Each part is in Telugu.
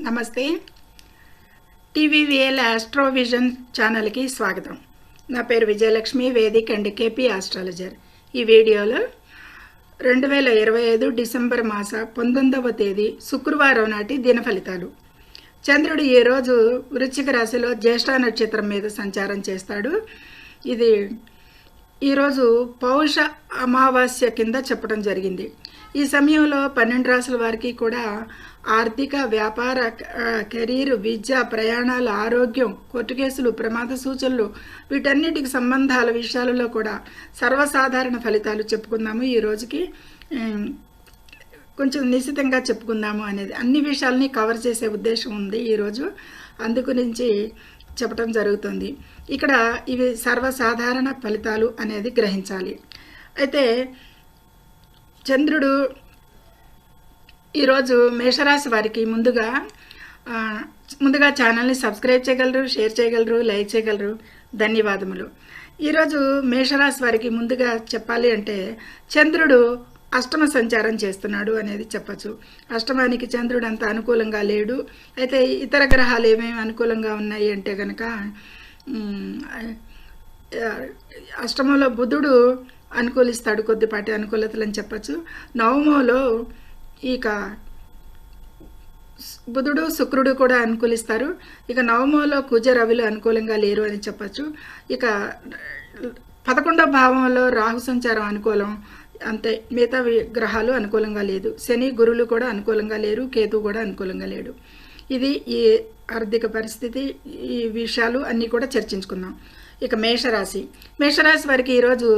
నమస్తే. టీవీవీఎల్ ఆస్ట్రోవిజన్ ఛానల్కి స్వాగతం. నా పేరు Vijayalakshmi, Vedic and KP astrologer. ఈ వీడియోలో 2025 డిసెంబర్ మాస 19వ తేదీ శుక్రవారం నాటి దిన ఫలితాలు. చంద్రుడు ఈరోజు వృశ్చిక రాశిలో జ్యేష్ఠ నక్షత్రం మీద సంచారం చేస్తాడు. ఇది ఈరోజు పౌష అమావాస్య కింద చెప్పడం జరిగింది. ఈ సమయంలో 12 రాశుల వారికి కూడా ఆర్థిక, వ్యాపార, కెరీర్, విద్య, ప్రయాణాలు, ఆరోగ్యం, కోర్టు కేసులు, ప్రమాద సూచనలు, వీటన్నిటికి సంబంధాల విషయాలలో కూడా సర్వసాధారణ ఫలితాలు చెప్పుకుందాము. ఈ రోజుకి కొంచెం నిశ్చితంగా చెప్పుకుందాము అనేది అన్ని విషయాల్ని కవర్ చేసే ఉద్దేశం ఉంది ఈరోజు. అందుగురించి చెప్పడం జరుగుతుంది. ఇక్కడ ఇవి సర్వసాధారణ ఫలితాలు అనేది గ్రహించాలి. అయితే చంద్రుడు ఈరోజు మేషరాశి వారికి ముందుగా ఛానల్ని సబ్స్క్రైబ్ చేయగలరు, షేర్ చేయగలరు, లైక్ చేయగలరు. ధన్యవాదములు. ఈరోజు మేషరాశి వారికి ముందుగా చెప్పాలి అంటే చంద్రుడు అష్టమ సంచారం చేస్తున్నాడు అనేది చెప్పచ్చు. అష్టమానికి చంద్రుడు అంత అనుకూలంగా లేడు. అయితే ఇతర గ్రహాలు ఏమేమి అనుకూలంగా ఉన్నాయి అంటే కనుక అష్టమంలో బుధుడు అనుకూలిస్తాడు, కొద్దిపాటి అనుకూలతలు అని చెప్పచ్చు. నవమంలో ఇక బుధుడు, శుక్రుడు కూడా అనుకూలిస్తారు. ఇక నవమంలో కుజ, రవిలు అనుకూలంగా లేరు అని చెప్పచ్చు. ఇక 11వ భావంలో రాహు సంచారం అనుకూలం, అంతే. మిగతా గ్రహాలు అనుకూలంగా లేదు. శని, గురువులు కూడా అనుకూలంగా లేరు. కేతు కూడా అనుకూలంగా లేడు. ఇది ఈ ఆర్థిక పరిస్థితి, ఈ విషయాలు అన్నీ కూడా చర్చించుకుందాం. ఇక మేషరాశి వారికి ఈరోజు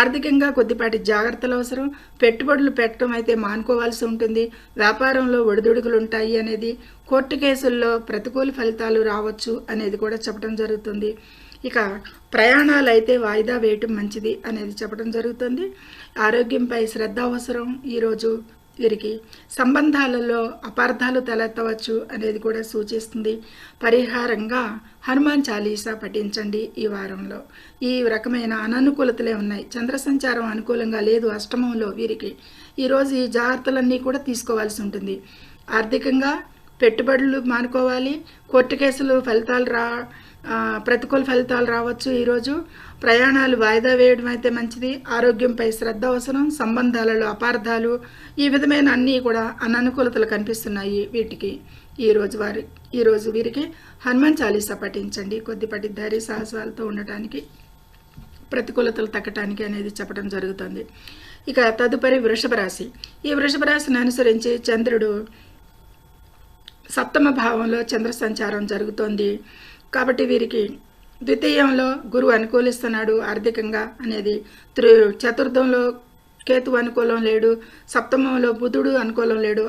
ఆర్థికంగా కొద్దిపాటి జాగ్రత్తలు అవసరం. పెట్టుబడులు పెట్టడం అయితే మానుకోవాల్సి ఉంటుంది. వ్యాపారంలో ఒడిదుడుకులు ఉంటాయి అనేది, కోర్టు కేసుల్లో ప్రతికూల ఫలితాలు రావచ్చు అనేది కూడా చెప్పడం జరుగుతుంది. ఇక ప్రయాణాలు అయితే వాయిదా వేయటం మంచిది అనేది చెప్పడం జరుగుతుంది. ఆరోగ్యంపై శ్రద్ధ అవసరం. ఈరోజు వీరికి సంబంధాలలో అపార్థాలు తలెత్తవచ్చు అనేది కూడా సూచిస్తుంది. పరిహారంగా హనుమాన్ చాలీసా పఠించండి. ఈ వారంలో ఈ రకమైన అననుకూలతలే ఉన్నాయి. చంద్ర సంచారం అనుకూలంగా లేదు అష్టమంలో వీరికి. ఈరోజు ఈ జాగ్రత్తలన్నీ కూడా తీసుకోవాల్సి ఉంటుంది. ఆర్థికంగా పెట్టుబడులు మానుకోవాలి. కోర్టు కేసులు ప్రతికూల ఫలితాలు రావచ్చు. ఈరోజు ప్రయాణాలు వాయిదా వేయడం అయితే మంచిది. ఆరోగ్యంపై శ్రద్ధ అవసరం. సంబంధాలలో అపార్థాలు, ఈ విధమైన అన్నీ కూడా అననుకూలతలు కనిపిస్తున్నాయి వీటికి. ఈరోజు వీరికి హనుమాన్ చాలీసా పఠించండి. కొద్దిపాటి ధైర్య సాహసాలతో ఉండటానికి, ప్రతికూలతలు తగ్గటానికి అనేది చెప్పడం జరుగుతుంది. ఇక తదుపరి వృషభ రాశి. ఈ వృషభ రాశిని అనుసరించి చంద్రుడు 7వ భావంలో చంద్ర సంచారం జరుగుతోంది. కాబట్టి వీరికి ద్వితీయంలో గురువు అనుకూలిస్తున్నాడు ఆర్థికంగా అనేది. చతుర్థంలో కేతు అనుకూలం లేడు. సప్తమంలో బుధుడు అనుకూలం లేడు.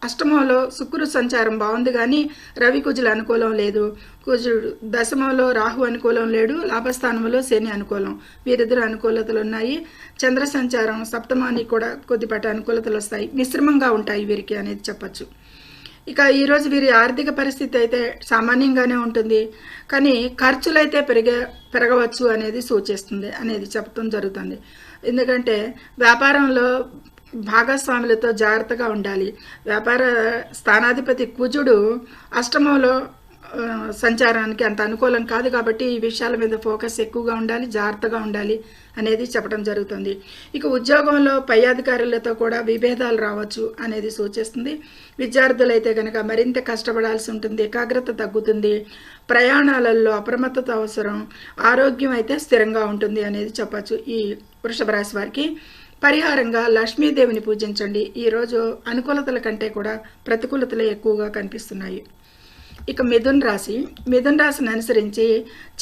అష్టమంలో శుక్రుడు సంచారం బాగుంది కానీ రవి, కుజులు అనుకూలం లేదు. కుజుడు దశమంలో రాహు అనుకూలం లేడు. లాభస్థానంలో శని అనుకూలం. వీరిద్దరు అనుకూలతలు ఉన్నాయి. చంద్ర సంచారం సప్తమానికి కూడా కొద్దిపాటి అనుకూలతలు వస్తాయి. మిశ్రమంగా ఉంటాయి వీరికి అనేది చెప్పచ్చు. ఇక ఈరోజు వీరి ఆర్థిక పరిస్థితి అయితే సామాన్యంగానే ఉంటుంది, కానీ ఖర్చులు అయితే పెరగవచ్చు అనేది సూచిస్తుంది అనేది చెప్పడం జరుగుతుంది. ఎందుకంటే వ్యాపారంలో భాగస్వాములతో జాగ్రత్తగా ఉండాలి. వ్యాపార స్థానాధిపతి కుజుడు అష్టమంలో సంచారానికి అంత అనుకూలం కాదు. కాబట్టి ఈ విషయాల మీద ఫోకస్ ఎక్కువగా ఉండాలి, జాగ్రత్తగా ఉండాలి అనేది చెప్పడం జరుగుతుంది. ఇక ఉద్యోగంలో పై అధికారులతో కూడా విభేదాలు రావచ్చు అనేది సూచిస్తుంది. విద్యార్థులైతే కనుక మరింత కష్టపడాల్సి ఉంటుంది. ఏకాగ్రత తగ్గుతుంది. ప్రయాణాలలో అప్రమత్తత అవసరం. ఆరోగ్యం అయితే స్థిరంగా ఉంటుంది అనేది చెప్పచ్చు. ఈ వృషభ రాశి వారికి పరిహారంగా లక్ష్మీదేవిని పూజించండి. ఈరోజు అనుకూలతల కంటే కూడా ప్రతికూలతలే ఎక్కువగా కనిపిస్తున్నాయి. ఇక మిథున రాశిని అనుసరించి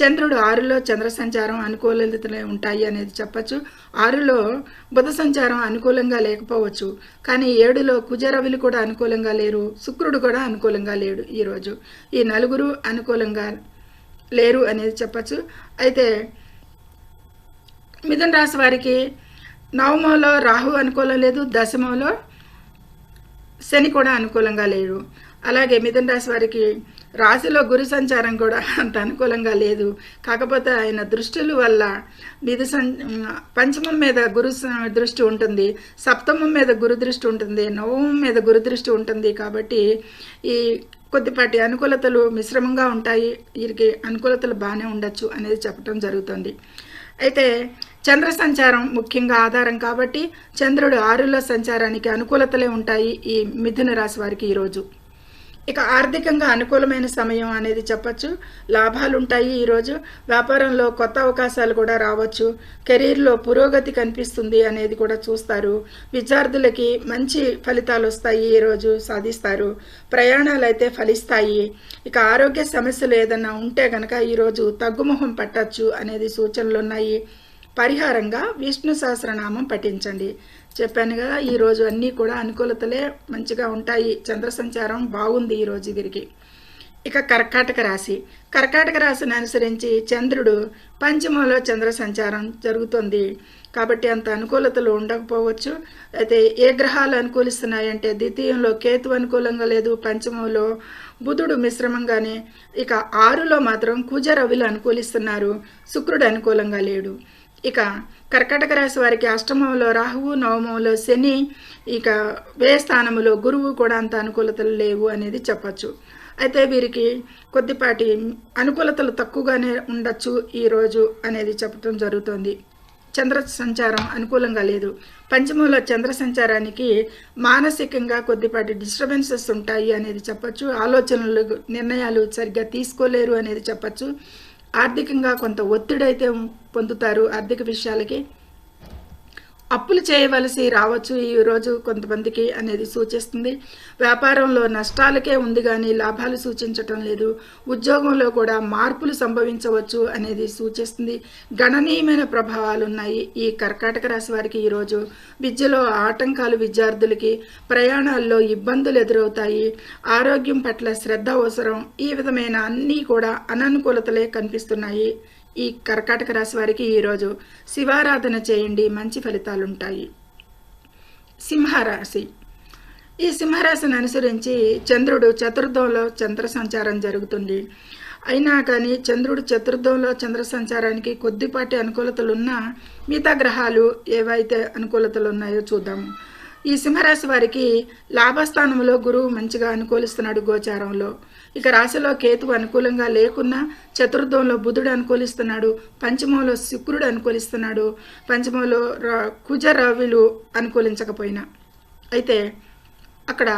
చంద్రుడు 6లో చంద్ర సంచారం అనుకూలతలే ఉంటాయి అనేది చెప్పచ్చు. 6లో బుధ సంచారం అనుకూలంగా లేకపోవచ్చు, కానీ 7లో కుజరవిలు కూడా అనుకూలంగా లేరు. శుక్రుడు కూడా అనుకూలంగా లేడు. ఈరోజు ఈ నలుగురు అనుకూలంగా లేరు అనేది చెప్పచ్చు. అయితే మిథున రాశి వారికి నవమంలో రాహు అనుకూలం లేదు. దశమంలో శని కూడా అనుకూలంగా లేరు. అలాగే మిథున రాశి వారికి రాశిలో గురు సంచారం కూడా అంత అనుకూలంగా లేదు. కాకపోతే ఆయన దృష్టిల వల్ల పంచమం మీద దృష్టి ఉంటుంది, సప్తమం మీద గురు దృష్టి ఉంటుంది, నవమం మీద గురు దృష్టి ఉంటుంది. కాబట్టి ఈ కొద్దిపాటి అనుకూలతలు మిశ్రమంగా ఉంటాయి, వీరికి అనుకూలతలు బాగానే ఉండొచ్చు అనేది చెప్పడం జరుగుతుంది. అయితే చంద్ర సంచారం ముఖ్యంగా ఆధారం కాబట్టి చంద్రుడు 6లో సంచారానికి అనుకూలతలే ఉంటాయి ఈ మిథున రాశి వారికి ఈరోజు. ఇక ఆర్థికంగా అనుకూలమైన సమయం అనేది చెప్పచ్చు. లాభాలు ఉంటాయి ఈరోజు. వ్యాపారంలో కొత్త అవకాశాలు కూడా రావచ్చు. కెరీర్లో పురోగతి కనిపిస్తుంది అనేది కూడా చూస్తారు. విద్యార్థులకి మంచి ఫలితాలు వస్తాయి, ఈరోజు సాధిస్తారు. ప్రయాణాలు అయితే ఫలిస్తాయి. ఇక ఆరోగ్య సమస్యలు ఏదైనా ఉంటే కనుక ఈరోజు తగ్గుముఖం పట్టచ్చు అనేది సూచనలు ఉన్నాయి. పరిహారంగా విష్ణు సహస్రనామం పఠించండి. చెప్పాను కదా, ఈరోజు అన్నీ కూడా అనుకూలతలే మంచిగా ఉంటాయి. చంద్ర సంచారం బాగుంది ఈరోజు వీరికి. ఇక కర్కాటక రాశి. కర్కాటక రాశిని అనుసరించి చంద్రుడు పంచమంలో చంద్ర సంచారం జరుగుతుంది కాబట్టి అంత అనుకూలతలు ఉండకపోవచ్చు. అయితే ఏ గ్రహాలు అనుకూలిస్తున్నాయంటే ద్వితీయంలో కేతు అనుకూలంగా లేదు, పంచమంలో బుధుడు మిశ్రమంగానే. ఇక 6లో మాత్రం కుజ రవిలు అనుకూలిస్తున్నారు, శుక్రుడు అనుకూలంగా లేడు. ఇక కర్కాటక రాశి వారికి అష్టమంలో రాహువు, నవమంలో శని, ఇక వ్యయ స్థానంలో గురువు కూడా అంత అనుకూలతలు లేవు అనేది చెప్పచ్చు. అయితే వీరికి కొద్దిపాటి అనుకూలతలు తక్కువగానే ఉండొచ్చు ఈరోజు అనేది చెప్పడం జరుగుతుంది. చంద్ర సంచారం అనుకూలంగా లేదు. పంచమంలో చంద్ర సంచారానికి మానసికంగా కొద్దిపాటి డిస్టర్బెన్సెస్ ఉంటాయి అనేది చెప్పచ్చు. ఆలోచనలు, నిర్ణయాలు సరిగ్గా తీసుకోలేరు అనేది చెప్పచ్చు. ఆర్థికంగా కొంత ఒత్తిడి అయితే పొందుతారు. ఆర్థిక విషయాలకి అప్పులు చేయవలసి రావచ్చు ఈరోజు కొంతమందికి అనేది సూచిస్తుంది. వ్యాపారంలో నష్టాలకే ఉంది కానీ లాభాలు సూచించటం లేదు. ఉద్యోగంలో కూడా మార్పులు సంభవించవచ్చు అనేది సూచిస్తుంది. గణనీయమైన ప్రభావాలు ఉన్నాయి ఈ కర్కాటక రాశి వారికి ఈరోజు. విద్యలో ఆటంకాలు విద్యార్థులకి, ప్రయాణాల్లో ఇబ్బందులు ఎదురవుతాయి. ఆరోగ్యం పట్ల శ్రద్ధ అవసరం. ఈ విధమైన అన్నీ కూడా అననుకూలతలే కనిపిస్తున్నాయి ఈ కర్కాటక రాశి వారికి ఈరోజు. శివారాధన చేయండి, మంచి ఫలితాలు ఉంటాయి. సింహరాశి. ఈ సింహరాశిని అనుసరించి చంద్రుడు చతుర్థంలో చంద్ర సంచారం జరుగుతుంది. అయినా కానీ చంద్రుడు చతుర్థంలో చంద్ర సంచారానికి కొద్దిపాటి అనుకూలతలు ఉన్నా మిగతా గ్రహాలు ఏవైతే అనుకూలతలు ఉన్నాయో చూద్దాము. ఈ సింహరాశి వారికి లాభస్థానంలో గురువు మంచిగా అనుకూలిస్తున్నాడు గోచారంలో. ఇక రాశిలో కేతువు అనుకూలంగా లేకున్నా చతుర్థంలో బుధుడు అనుకూలిస్తున్నాడు, పంచమంలో శుక్రుడు అనుకూలిస్తున్నాడు, పంచమంలో కుజ రవిలు అనుకూలించకపోయినా. అయితే అక్కడ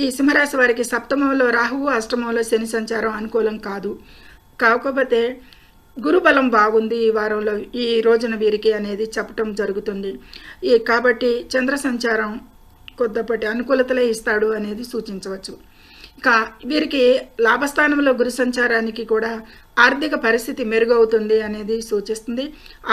ఈ సింహరాశి వారికి సప్తమంలో రాహువు, అష్టమంలో శని సంచారం అనుకూలం కాదు. కాకపోతే గురుబలం బాగుంది ఈ వారంలో, ఈ రోజున వీరికి అనేది చెప్పటం జరుగుతుంది. కాబట్టి చంద్ర సంచారం కొద్దిపాటి అనుకూలతలే ఇస్తాడు అనేది సూచించవచ్చు. ఇక వీరికి లాభస్థానంలో గురు సంచారానికి కూడా ఆర్థిక పరిస్థితి మెరుగవుతుంది అనేది సూచిస్తుంది.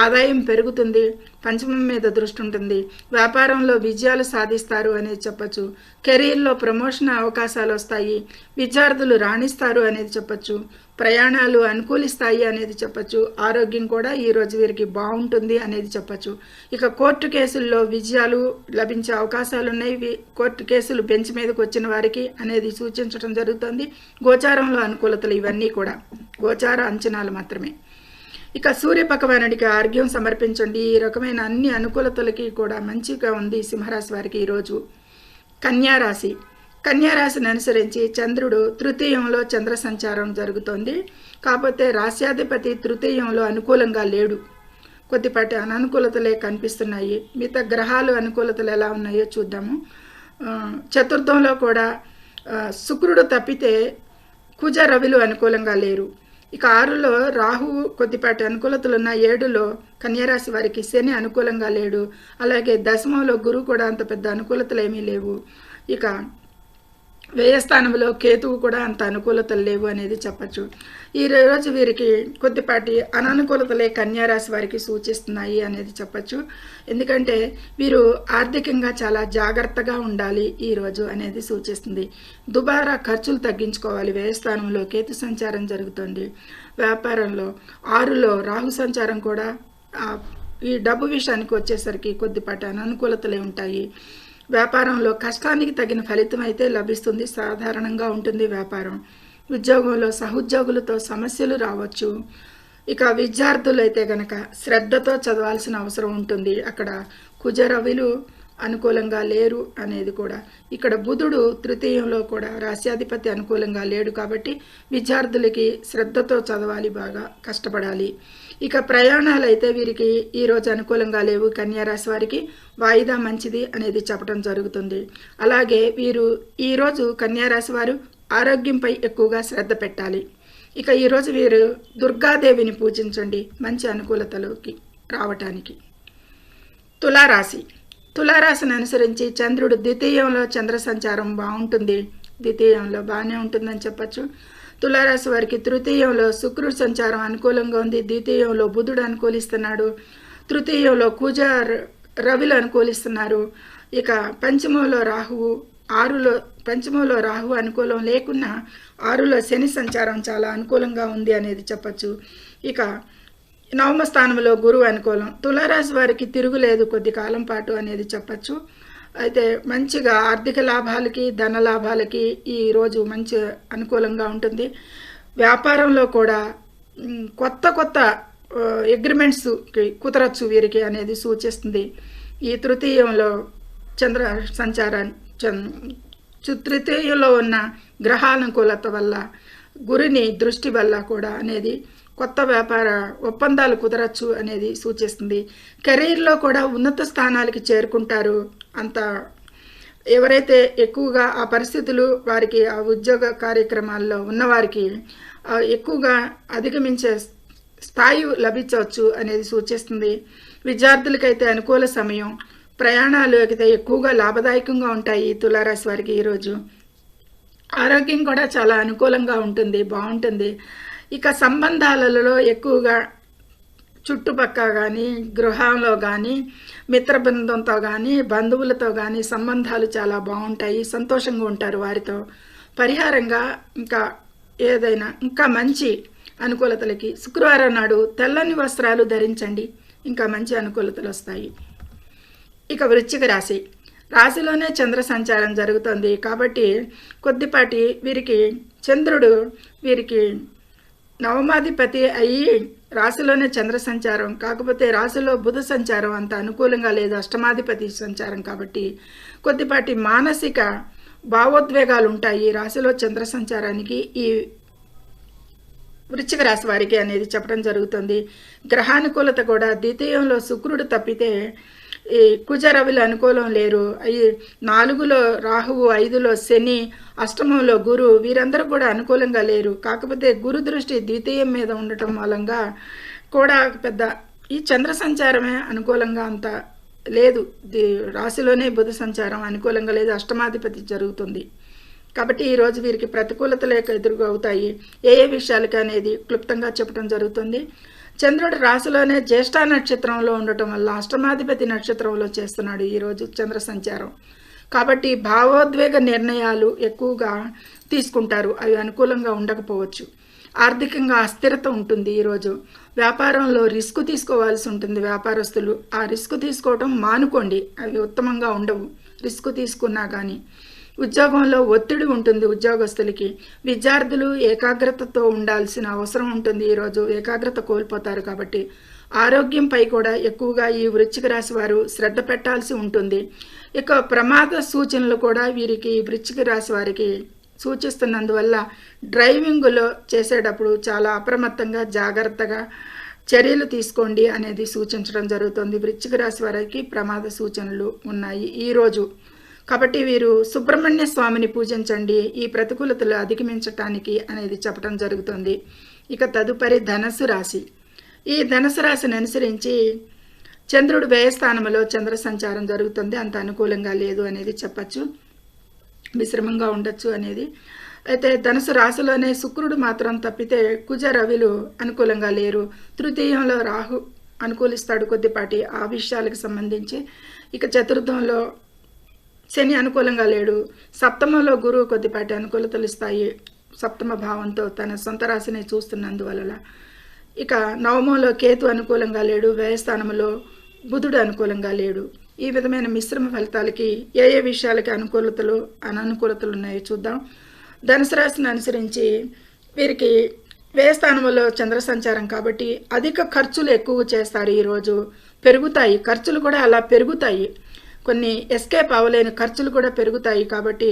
ఆదాయం పెరుగుతుంది, పంచమం మీద దృష్టి ఉంటుంది, వ్యాపారంలో విజయాలు సాధిస్తారు అనేది చెప్పచ్చు. కెరీర్లో ప్రమోషన్ అవకాశాలు వస్తాయి, విద్యార్థులు రాణిస్తారు అనేది చెప్పచ్చు. ప్రయాణాలు అనుకూలిస్తాయి అనేది చెప్పచ్చు. ఆరోగ్యం కూడా ఈరోజు వీరికి బాగుంటుంది అనేది చెప్పచ్చు. ఇక కోర్టు కేసుల్లో విజయాలు లభించే అవకాశాలు ఉన్నాయి. కోర్టు కేసులు బెంచ్ మీదకి వచ్చిన వారికి అనేది సూచించడం జరుగుతుంది. గోచారంలో అనుకూలతలు ఇవన్నీ కూడా గోచార అంచనాలు మాత్రమే. ఇక సూర్య భగవానుడికి ఆర్ఘ్యం సమర్పించండి. ఈ రకమైన అన్ని అనుకూలతలకి కూడా మంచిగా ఉంది సింహరాశి వారికి ఈరోజు. కన్యారాశి. కన్యారాశిని అనుసరించి చంద్రుడు తృతీయంలో చంద్ర సంచారం జరుగుతోంది. కాకపోతే రాశ్యాధిపతి తృతీయంలో అనుకూలంగా లేడు, కొద్దిపాటి అననుకూలతలే కనిపిస్తున్నాయి. మిగతా గ్రహాలు అనుకూలతలు ఎలా ఉన్నాయో చూద్దాము. చతుర్థంలో కూడా శుక్రుడు తప్పితే కుజ రవిలు అనుకూలంగా లేరు. ఇక 6లో రాహువు కొద్దిపాటి అనుకూలతలు ఉన్న, 7లో కన్యారాశి వారికి శని అనుకూలంగా లేడు. అలాగే దశమంలో గురువు కూడా అంత పెద్ద అనుకూలతలు ఏమీ లేవు. ఇక వ్యయస్థానంలో కేతువు కూడా అంత అనుకూలతలు లేవు అనేది చెప్పచ్చు. ఈ రోజు వీరికి కొద్దిపాటి అననుకూలతలే కన్యారాశి వారికి సూచిస్తున్నాయి అనేది చెప్పచ్చు. ఎందుకంటే వీరు ఆర్థికంగా చాలా జాగ్రత్తగా ఉండాలి ఈరోజు అనేది సూచిస్తుంది. దుబారా ఖర్చులు తగ్గించుకోవాలి. వ్యయస్థానంలో కేతు సంచారం జరుగుతుంది. వ్యాపారంలో 6లో రాహు సంచారం కూడా ఈ డబ్బు విషయానికి వచ్చేసరికి కొద్దిపాటి అననుకూలతలే ఉంటాయి. వ్యాపారంలో కష్టానికి తగిన ఫలితం అయితే లభిస్తుంది. సాధారణంగా ఉంటుంది వ్యాపారం. ఉద్యోగంలో సహోద్యోగులతో సమస్యలు రావచ్చు. ఇక విద్యార్థులైతే గనక శ్రద్ధతో చదవాల్సిన అవసరం ఉంటుంది. అక్కడ కుజరవిలు అనుకూలంగా లేరు అనేది కూడా. ఇక్కడ బుధుడు తృతీయంలో కూడా రాశ్యాధిపతి అనుకూలంగా లేడు కాబట్టి విద్యార్థులకి శ్రద్ధతో చదవాలి, బాగా కష్టపడాలి. ఇక ప్రయాణాలు అయితే వీరికి ఈరోజు అనుకూలంగా లేవు. కన్యారాశి వారికి వాయిదా మంచిది అనేది చెప్పడం జరుగుతుంది. అలాగే వీరు ఈరోజు కన్యారాశి వారు ఆరోగ్యంపై ఎక్కువగా శ్రద్ధ పెట్టాలి. ఇక ఈరోజు వీరు దుర్గాదేవిని పూజించండి మంచి అనుకూలతలోకి రావటానికి. తులారాశిని అనుసరించి చంద్రుడు ద్వితీయంలో చంద్ర సంచారం బాగుంటుంది. ద్వితీయంలో బాగానే ఉంటుందని చెప్పచ్చు. తులారాశి వారికి తృతీయంలో శుక్రుడు సంచారం అనుకూలంగా ఉంది. ద్వితీయంలో బుధుడు అనుకూలిస్తున్నాడు. తృతీయంలో కుజ రవిలు అనుకూలిస్తున్నారు. ఇక పంచమంలో రాహువు అనుకూలం లేకున్నా 6లో శని సంచారం చాలా అనుకూలంగా ఉంది అనేది చెప్పచ్చు. ఇక నవమ స్థానంలో గురువు అనుకూలం. తులారాశి వారికి తిరుగులేదు కొద్ది కాలం పాటు అనేది చెప్పచ్చు. అయితే మంచిగా ఆర్థిక లాభాలకి ధన లాభాలకి ఈరోజు మంచి అనుకూలంగా ఉంటుంది. వ్యాపారంలో కూడా కొత్త అగ్రిమెంట్స్కి కుదరచ్చు వీరికి అనేది సూచిస్తుంది. ఈ తృతీయంలో చంద్ర తృతీయంలో ఉన్న గ్రహానుకూలత వల్ల గురుని దృష్టి వల్ల కూడా అనేది కొత్త వ్యాపార ఒప్పందాలు కుదరచ్చు అనేది సూచిస్తుంది. కెరీర్లో కూడా ఉన్నత స్థానాలకి చేరుకుంటారు. అంత ఎవరైతే ఎక్కువగా ఆ పరిస్థితులు వారికి ఆ ఉద్యోగ కార్యక్రమాల్లో ఉన్నవారికి ఎక్కువగా అధిగమించే స్థాయి లభించవచ్చు అనేది సూచిస్తుంది. విద్యార్థులకైతే అనుకూల సమయం. ప్రయాణాలు అయితే ఎక్కువగా లాభదాయకంగా ఉంటాయి తులారాశి వారికి ఈరోజు. ఆరోగ్యం కూడా చాలా అనుకూలంగా ఉంటుంది, బాగుంటుంది. ఇక సంబంధాలలో ఎక్కువగా చుట్టుపక్క కానీ గృహంలో కానీ మిత్ర బృందంతో కానీ బంధువులతో కానీ సంబంధాలు చాలా బాగుంటాయి. సంతోషంగా ఉంటారు వారితో. పరిహారంగా ఇంకా మంచి అనుకూలతలకి శుక్రవారం నాడు తెల్లని వస్త్రాలు ధరించండి. ఇంకా మంచి అనుకూలతలు వస్తాయి. ఇక వృశ్చిక రాశిలోనే చంద్ర సంచారం జరుగుతుంది కాబట్టి కొద్దిపాటి వీరికి చంద్రుడు వీరికి నవమాధిపతి అయ్యి రాశిలోనే చంద్ర సంచారం. కాకపోతే రాశిలో బుధ సంచారం అంత అనుకూలంగా లేదు, అష్టమాధిపతి సంచారం కాబట్టి కొద్దిపాటి మానసిక భావోద్వేగాలు ఉంటాయి రాశిలో చంద్ర సంచారానికి ఈ వృశ్చిక రాశి వారికి అనేది చెప్పడం జరుగుతుంది. గ్రహానుకూలత కూడా ద్వితీయంలో శుక్రుడు తప్పితే ఈ కుజరవిలు అనుకూలం లేరు. 4లో రాహువు, 5లో శని, అష్టమంలో గురు వీరందరూ కూడా అనుకూలంగా లేరు. కాకపోతే గురు దృష్టి ద్వితీయం మీద ఉండటం మూలంగా కూడా పెద్ద ఈ చంద్ర సంచారమే అనుకూలంగా అంత లేదు. రాశిలోనే బుధ సంచారం అనుకూలంగా లేదు, అష్టమాధిపతి జరుగుతుంది. కాబట్టి ఈరోజు వీరికి ప్రతికూలతలు ఎదురవుతాయి. ఏ విషయాలకి అనేది క్లుప్తంగా చెప్పడం జరుగుతుంది. చంద్రుడు రాశిలోనే జ్యేష్ఠ నక్షత్రంలో ఉండటం వల్ల అష్టమాధిపతి నక్షత్రంలో చేస్తున్నాడు ఈరోజు చంద్ర సంచారం. కాబట్టి భావోద్వేగ నిర్ణయాలు ఎక్కువగా తీసుకుంటారు, అవి అనుకూలంగా ఉండకపోవచ్చు. ఆర్థికంగా అస్థిరత ఉంటుంది ఈరోజు. వ్యాపారంలో రిస్క్ తీసుకోవాల్సి ఉంటుంది వ్యాపారస్తులు. ఆ రిస్క్ తీసుకోవడం మానుకోండి, అవి ఉత్తమంగా ఉండవు రిస్క్ తీసుకున్నా కానీ. ఉద్యోగంలో ఒత్తిడి ఉంటుంది ఉద్యోగస్తులకి. విద్యార్థులు ఏకాగ్రతతో ఉండాల్సిన అవసరం ఉంటుంది. ఈరోజు ఏకాగ్రత కోల్పోతారు కాబట్టి ఆరోగ్యంపై కూడా ఎక్కువగా ఈ వృశ్చిక రాశి వారు శ్రద్ధ పెట్టాల్సి ఉంటుంది. ఇక ప్రమాద సూచనలు కూడా వీరికి వృశ్చిక రాశి వారికి సూచిస్తున్నందువల్ల డ్రైవింగ్లో చేసేటప్పుడు చాలా అప్రమత్తంగా జాగ్రత్తగా చర్యలు తీసుకోండి అనేది సూచించడం జరుగుతుంది. వృశ్చిక రాశి వారికి ప్రమాద సూచనలు ఉన్నాయి ఈరోజు. కాబట్టి వీరు సుబ్రహ్మణ్య స్వామిని పూజించండి ఈ ప్రతికూలతలు అధిగమించటానికి అనేది చెప్పడం జరుగుతుంది. ఇక తదుపరి ధనస్సు రాశి. ఈ ధనస్సు రాశిని అనుసరించి చంద్రుడు వ్యయస్థానంలో చంద్ర సంచారం జరుగుతుంది. అంత అనుకూలంగా లేదు అనేది చెప్పచ్చు, మిశ్రమంగా ఉండొచ్చు అనేది. అయితే ధనుసు రాశిలోనే శుక్రుడు మాత్రం తప్పితే కుజ రవిలు అనుకూలంగా లేరు. తృతీయంలో రాహు అనుకూలిస్తాడు కొద్దిపాటి ఆ విషయాలకు సంబంధించి. ఇక చతుర్థంలో శని అనుకూలంగా లేడు. సప్తమంలో గురువు కొద్దిపాటి అనుకూలతలు ఇస్తాయి సప్తమ భావంతో తన సొంత రాశిని చూస్తున్నందువల్ల. ఇక నవమంలో కేతు అనుకూలంగా లేడు. వ్యయస్థానంలో బుధుడు అనుకూలంగా లేడు. ఈ విధమైన మిశ్రమ ఫలితాలకి ఏ విషయాలకి అనుకూలతలు అననుకూలతలు ఉన్నాయో చూద్దాం. ధనుసు రాశిని అనుసరించి వీరికి వ్యయ స్థానంలో చంద్ర సంచారం కాబట్టి అధిక ఖర్చులు ఎక్కువ చేస్తారు. ఈరోజు పెరుగుతాయి, ఖర్చులు కూడా అలా పెరుగుతాయి. కొన్ని ఎస్కేప్ అవ్వలేని ఖర్చులు కూడా పెరుగుతాయి. కాబట్టి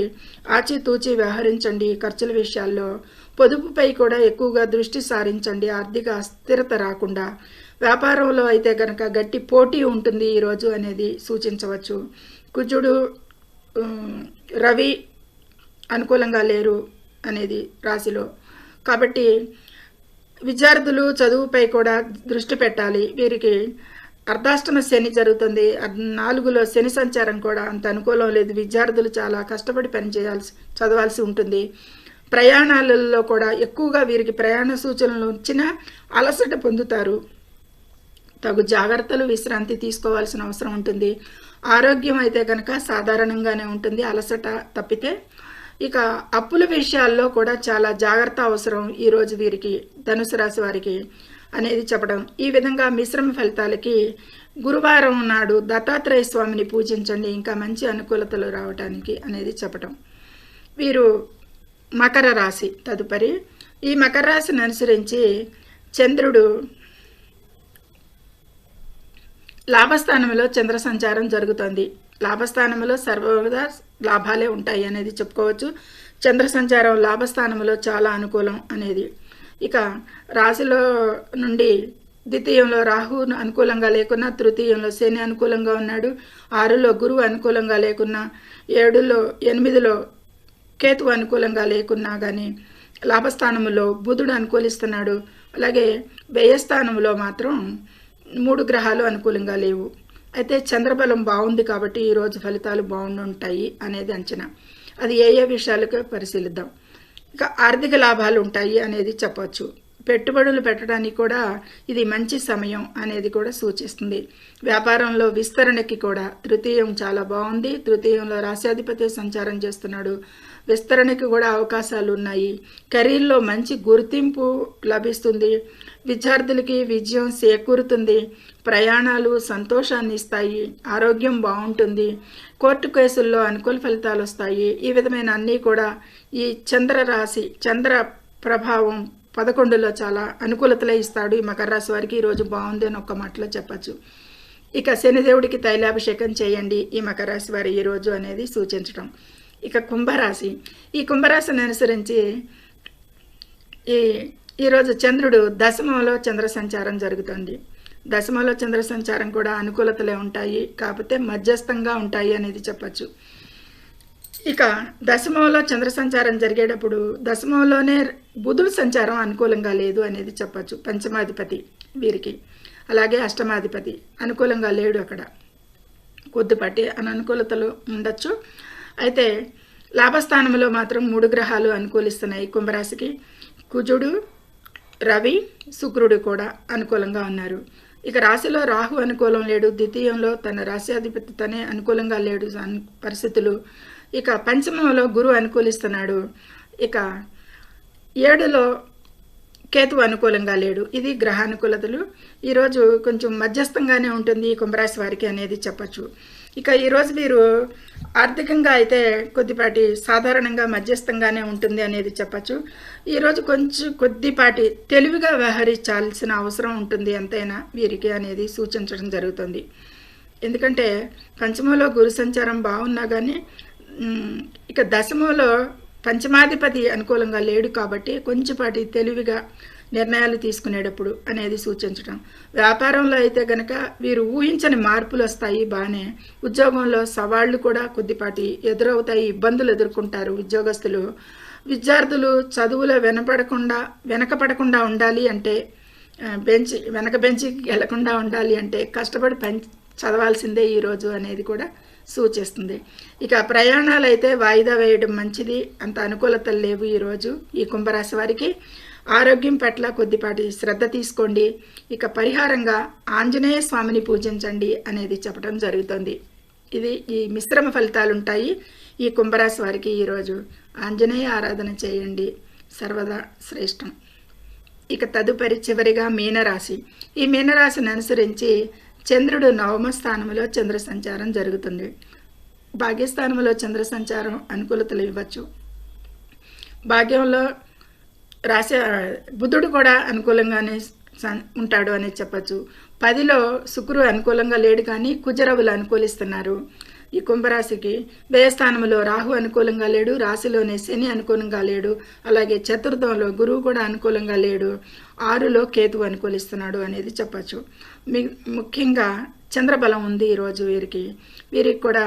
ఆచితూచి వ్యవహరించండి. ఖర్చుల విషయాల్లో పొదుపుపై కూడా ఎక్కువగా దృష్టి సారించండి, ఆర్థిక అస్థిరత రాకుండా. వ్యాపారంలో అయితే కనుక గట్టి పోటీ ఉంటుంది ఈరోజు అనేది సూచించవచ్చు. కుజుడు రవి అనుకూలంగా లేరు అనేది రాశిలో, కాబట్టి విద్యార్థులు చదువుపై కూడా దృష్టి పెట్టాలి. వీరికి అర్ధాష్టమ శని జరుగుతుంది. 4లో శని సంచారం కూడా అంత అనుకూలం లేదు. విద్యార్థులు చాలా కష్టపడి చదవాల్సి ఉంటుంది. ప్రయాణాలలో కూడా ఎక్కువగా వీరికి ప్రయాణ సూచనలు వచ్చినా అలసట పొందుతారు. తగు జాగ్రత్తలు, విశ్రాంతి తీసుకోవాల్సిన అవసరం ఉంటుంది. ఆరోగ్యం అయితే కనుక సాధారణంగానే ఉంటుంది, అలసట తప్పితే. ఇక అప్పుల విషయాల్లో కూడా చాలా జాగ్రత్త అవసరం ఈరోజు వీరికి, ధనుసు రాశి వారికి అనేది చెప్పడం. ఈ విధంగా మిశ్రమ ఫలితాలకి గురువారం నాడు దత్తాత్రేయ స్వామిని పూజించండి, ఇంకా మంచి అనుకూలతలు రావడానికి అనేది చెప్పడం. వీరు మకర రాశి తదుపరి. ఈ మకర రాశిని అనుసరించి చంద్రుడు లాభస్థానంలో చంద్ర సంచారం జరుగుతుంది. లాభస్థానంలో సర్వదా లాభాలే ఉంటాయి అనేది చెప్పుకోవచ్చు. చంద్ర సంచారం లాభస్థానంలో చాలా అనుకూలం అనేది. ఇక రాశిలో నుండి ద్వితీయంలో రాహు అనుకూలంగా లేకున్నా, తృతీయంలో శని అనుకూలంగా ఉన్నాడు, 6లో గురువు అనుకూలంగా లేకున్నా, 8లో కేతువు అనుకూలంగా లేకున్నా కానీ లాభస్థానంలో బుధుడు అనుకూలిస్తున్నాడు. అలాగే వ్యయస్థానంలో మాత్రం 3 గ్రహాలు అనుకూలంగా లేవు. అయితే చంద్రబలం బాగుంది కాబట్టి ఈరోజు ఫలితాలు బాగుంటాయి అనేది అంచనా. అది ఏ ఏ విషయాలకు పరిశీలిద్దాం. ఇక ఆర్థిక లాభాలు ఉంటాయి అనేది చెప్పవచ్చు. పెట్టుబడులు పెట్టడానికి కూడా ఇది మంచి సమయం అనేది కూడా సూచిస్తుంది. వ్యాపారంలో విస్తరణకి కూడా తృతీయం చాలా బాగుంది. తృతీయంలో రాశ్యాధిపతి సంచారం చేస్తున్నాడు, విస్తరణకి కూడా అవకాశాలు ఉన్నాయి. కెరీర్లో మంచి గుర్తింపు లభిస్తుంది. విద్యార్థులకి విజయం చేకూరుతుంది. ప్రయాణాలు సంతోషాన్ని ఇస్తాయి. ఆరోగ్యం బాగుంటుంది. కోర్టు కేసుల్లో అనుకూల ఫలితాలు వస్తాయి. ఈ విధమైన అన్నీ కూడా ఈ చంద్ర ప్రభావం 11లో చాలా అనుకూలతలే ఇస్తాడు. ఈ మకర రాశి వారికి ఈరోజు బాగుంది అని ఒక్క మాటలో చెప్పచ్చు. ఇక శనిదేవుడికి తైలాభిషేకం చేయండి ఈ మకర రాశి వారి ఈరోజు అనేది సూచించడం. ఇక కుంభరాశి. ఈ కుంభరాశిని అనుసరించి ఈరోజు చంద్రుడు దశమంలో చంద్ర సంచారం జరుగుతుంది. దశమంలో చంద్ర సంచారం కూడా అనుకూలతలే ఉంటాయి, కాకపోతే మధ్యస్థంగా ఉంటాయి అనేది చెప్పచ్చు. ఇక దశమంలో చంద్ర సంచారం జరిగేటప్పుడు దశమంలోనే బుధుడు సంచారం అనుకూలంగా లేదు అనేది చెప్పచ్చు. పంచమాధిపతి వీరికి, అలాగే అష్టమాధిపతి అనుకూలంగా లేడు. అక్కడ కొద్దిపాటి అననుకూలతలు ఉండొచ్చు. అయితే లాభస్థానంలో మాత్రం 3 గ్రహాలు అనుకూలిస్తున్నాయి కుంభరాశికి. కుజుడు, రవి, శుక్రుడు కూడా అనుకూలంగా ఉన్నారు. ఇక రాశిలో రాహు అనుకూలం లేడు. ద్వితీయంలో తన రాశ్యాధిపతి తనే అనుకూలంగా లేడు పరిస్థితులు. ఇక పంచమంలో గురువు అనుకూలిస్తున్నాడు. ఇక 7లో కేతువు అనుకూలంగా లేడు. ఇది గ్రహానుకూలతలు. ఈరోజు కొంచెం మధ్యస్థంగానే ఉంటుంది ఈ కుంభరాశి వారికి అనేది చెప్పచ్చు. ఇక ఈరోజు వీరు ఆర్థికంగా అయితే కొద్దిపాటి సాధారణంగా మధ్యస్థంగానే ఉంటుంది అనేది చెప్పచ్చు. ఈరోజు కొద్దిపాటి తెలివిగా వ్యవహరించాల్సిన అవసరం ఉంటుంది ఎంతైనా వీరికి అనేది సూచించడం జరుగుతుంది. ఎందుకంటే పంచమంలో గురు సంచారం బాగున్నా కానీ ఇక దశమంలో పంచమాధిపతి అనుకూలంగా లేడు కాబట్టి కొంచెంపాటి తెలివిగా నిర్ణయాలు తీసుకునేటప్పుడు అనేది సూచించడం. వ్యాపారంలో అయితే కనుక వీరు ఊహించని మార్పులు వస్తాయి బాగానే. ఉద్యోగంలో సవాళ్లు కూడా కొద్దిపాటి ఎదురవుతాయి, ఇబ్బందులు ఎదుర్కొంటారు ఉద్యోగస్తులు. విద్యార్థులు చదువులో వెనకపడకుండా ఉండాలి అంటే వెనక బెంచికి వెళ్లకుండా ఉండాలి అంటే కష్టపడి చదవాల్సిందే ఈరోజు అనేది కూడా సూచిస్తుంది. ఇక ప్రయాణాలు అయితే వాయిదా వేయడం మంచిది, అంత అనుకూలతలు లేవు ఈరోజు ఈ కుంభరాశి వారికి. ఆరోగ్యం పట్ల కొద్దిపాటి శ్రద్ధ తీసుకోండి. ఇక పరిహారంగా ఆంజనేయ స్వామిని పూజించండి అనేది చెప్పడం జరుగుతుంది. ఇది ఈ మిశ్రమ ఫలితాలు ఉంటాయి ఈ కుంభరాశి వారికి ఈరోజు. ఆంజనేయ ఆరాధన చేయండి, సర్వదా శ్రేష్టం. ఇక తదుపరి చివరిగా మీనరాశి. ఈ మీనరాశిని అనుసరించి చంద్రుడు 9వ స్థానంలో చంద్ర సంచారం జరుగుతుంది. భాగ్యస్థానంలో చంద్ర సంచారం అనుకూలతలు ఇవ్వచ్చు. భాగ్యంలో రాసే బుధుడు కూడా అనుకూలంగానే ఉంటాడు అని చెప్పచ్చు. 10లో శుక్రుడు అనుకూలంగా లేడు, కానీ కుజరవులు అనుకూలిస్తున్నారు. ఈ కుంభరాశికి వ్యయస్థానంలో రాహు అనుకూలంగా లేడు, రాశిలోనే శని అనుకూలంగా లేడు, అలాగే చతుర్థంలో గురువు కూడా అనుకూలంగా లేడు, 6లో కేతువు అనుకూలిస్తున్నాడు అనేది చెప్పచ్చు. ముఖ్యంగా చంద్రబలం ఉంది ఈరోజు వీరికి కూడా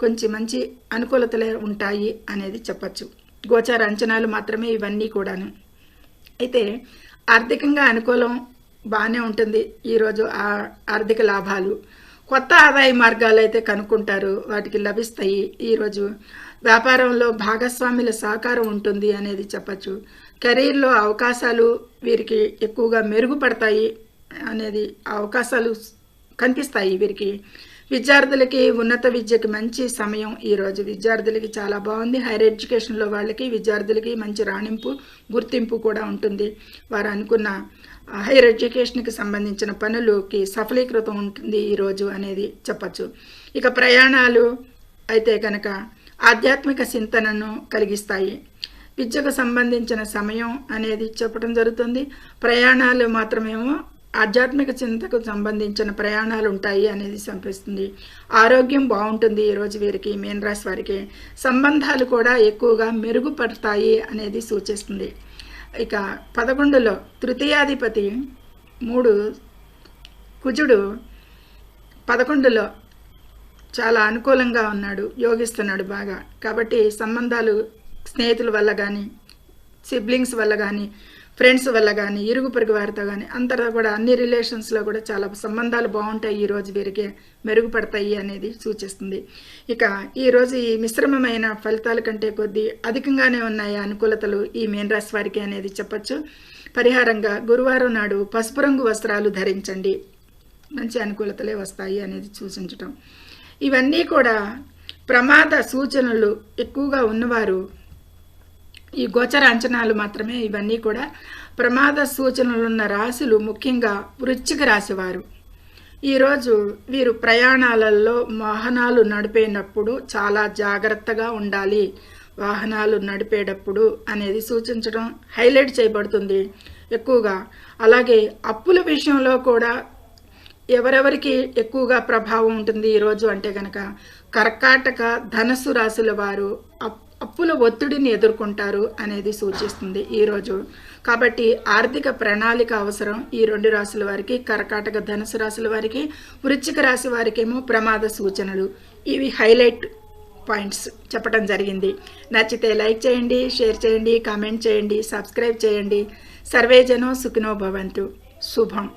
కొంచెం మంచి అనుకూలతలే ఉంటాయి అనేది చెప్పచ్చు. గోచార అంచనాలు మాత్రమే ఇవన్నీ కూడాను. అయితే ఆర్థికంగా అనుకూలం బాగానే ఉంటుంది ఈరోజు. ఆర్థిక లాభాలు, కొత్త ఆదాయ మార్గాలు అయితే కనుక్కుంటారు, వాటికి లభిస్తాయి. ఈరోజు వ్యాపారంలో భాగస్వాముల సహకారం ఉంటుంది అనేది చెప్పచ్చు. కెరీర్లో అవకాశాలు వీరికి ఎక్కువగా మెరుగుపడతాయి అనేది అవకాశాలు కనిపిస్తాయి వీరికి. విద్యార్థులకి ఉన్నత విద్యకి మంచి సమయం ఈరోజు. విద్యార్థులకి చాలా బాగుంది. హైయర్ ఎడ్యుకేషన్లో వాళ్ళకి విద్యార్థులకి మంచి రాణింపు, గుర్తింపు కూడా ఉంటుంది. వారు అనుకున్న హైయర్ ఎడ్యుకేషన్కి సంబంధించిన పనులకి సఫలీకృతం ఉంటుంది ఈరోజు అనేది చెప్పచ్చు. ఇక ప్రయాణాలు అయితే కనుక ఆధ్యాత్మిక చింతనను కలిగిస్తాయి. విద్యకు సంబంధించిన సమయం అనేది చెప్పడం జరుగుతుంది. ప్రయాణాలు మాత్రమేమో ఆధ్యాత్మిక చింతకు సంబంధించిన ప్రయాణాలు ఉంటాయి అనేది సంపిస్తుంది. ఆరోగ్యం బాగుంటుంది ఈరోజు వీరికి. మీనరాశి వారికి సంబంధాలు కూడా ఎక్కువగా మెరుగుపడతాయి అనేది సూచిస్తుంది. ఇక 11లో తృతీయాధిపతి 3 కుజుడు 11లో చాలా అనుకూలంగా ఉన్నాడు, యోగిస్తున్నాడు బాగా. కాబట్టి సంబంధాలు స్నేహితుల వల్ల కానీ, సిబ్లింగ్స్ వల్ల కానీ, ఫ్రెండ్స్ వల్ల కానీ, ఇరుగు పొరుగు వారితో కానీ అంతటా కూడా అన్ని రిలేషన్స్లో కూడా చాలా సంబంధాలు బాగుంటాయి ఈరోజు వీరికి, మెరుగుపడతాయి అనేది సూచిస్తుంది. ఇక ఈరోజు ఈ మిశ్రమమైన ఫలితాల కంటే కొద్దీ అధికంగానే ఉన్నాయి అనుకూలతలు ఈ మీనరాశి వారికి అనేది చెప్పచ్చు. పరిహారంగా గురువారం నాడు పసుపు రంగు వస్త్రాలు ధరించండి, మంచి అనుకూలతలే వస్తాయి అనేది సూచించటం. ఇవన్నీ కూడా ప్రమాద సూచనలు ఎక్కువగా ఉన్నవారు, ఈ గోచర అంచనాలు మాత్రమే ఇవన్నీ కూడా ప్రమాద సూచనలున్న రాశులు ముఖ్యంగా వృశ్చిక రాశి వారు. ఈరోజు వీరు ప్రయాణాలలో వాహనాలు నడిపేటప్పుడు చాలా జాగ్రత్తగా ఉండాలి, వాహనాలు నడిపేటప్పుడు అనేది సూచించడం హైలైట్ చేయబడుతుంది ఎక్కువగా. అలాగే అప్పుల విషయంలో కూడా ఎవరెవరికి ఎక్కువగా ప్రభావం ఉంటుంది ఈరోజు అంటే కనుక కర్కాటక, ధనస్సు రాశుల వారు అప్పుల ఒత్తిడిని ఎదుర్కొంటారు అనేది సూచిస్తుంది ఈరోజు. కాబట్టి ఆర్థిక ప్రణాళిక అవసరం ఈ 2 రాశుల వారికి. కర్కాటక, ధనుసు రాశుల వారికి, వృశ్చిక రాశి వారికేమో ప్రమాద సూచనలు. ఇవి హైలైట్ పాయింట్స్ చెప్పడం జరిగింది. నచ్చితే లైక్ చేయండి, షేర్ చేయండి, కామెంట్ చేయండి, సబ్స్క్రైబ్ చేయండి. సర్వే జనో సుఖినో భవంతు. శుభం.